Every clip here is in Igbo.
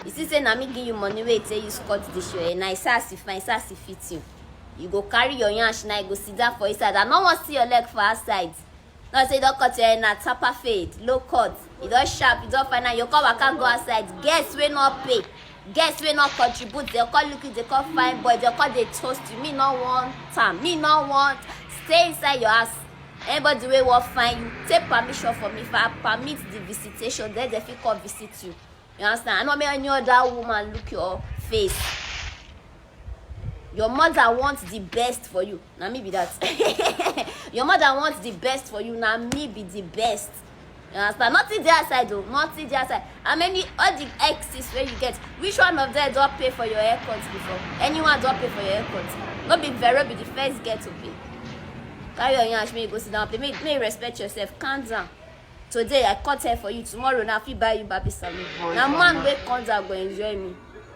You see, say, na me give you money, wait, say you cut this show, and I say, as if fine, as if fit you. You go carry your yansh, now you go sit down for inside. I don't want to see your leg for outside. No, say, you don't cut your hair, na tapper fade, low cut. You don't sharp, you don't find out. You come back and go outside. Guess we not pay. Guess we not contribute. They call look, they call fine boy, they call they toast you. Me not want time. Me not want. Stay inside your house. Anybody wey wan find you, take permission from me. If I permit the visitation, then they fit come visit you. You understand? I no make any other woman look your face. Your mother wants the best for you. Na me be that. Your mother wants the best for you. Na me be the best. You understand? Nothing there aside though. Nothing there aside. How many all the exes where you get? Which one of them don't pay for your haircut before? Anyone don't pay for your haircut? No be Vero be the first girl to pay. Carry your yansh, may you go sit down, play. May you respect yourself. Calm down. Today I cut hair for you. Tomorrow now, if you buy you baby salon. Now man wey comes out go enjoy me.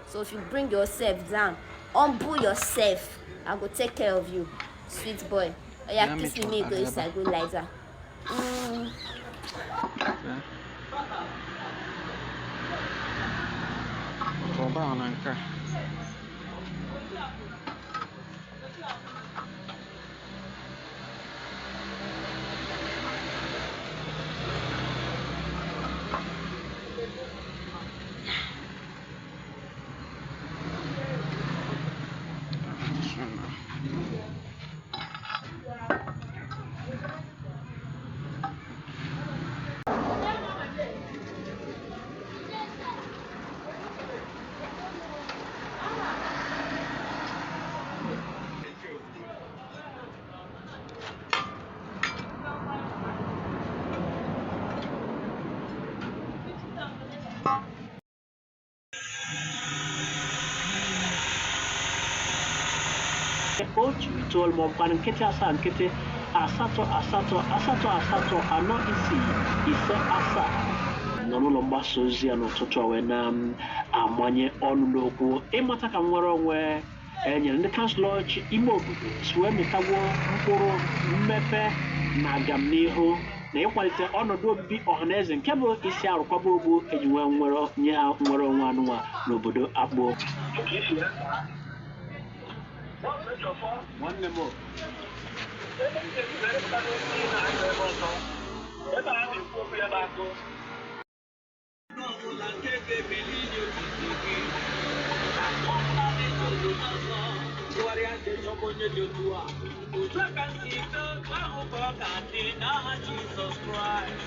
So if you bring yourself down, humble yourself, I go take care of you, sweet boy. Oh yeah, kiss me, go inside, go lighter. Coach told mom can get asa asato ano isi ise asa no lomba sozia no toto we na amanye onu logo emata ka nwere onwe enye ndị councilor imo suwe metawo mkpụrụ mmepe na agamnihu na ịkwalite ọnọdụ obibi ọhaneze nke bụ isi arụkwaba ogbo ejiwe nwere onwe anụnwa n'obodo akpụ. One more. Jesus Christ.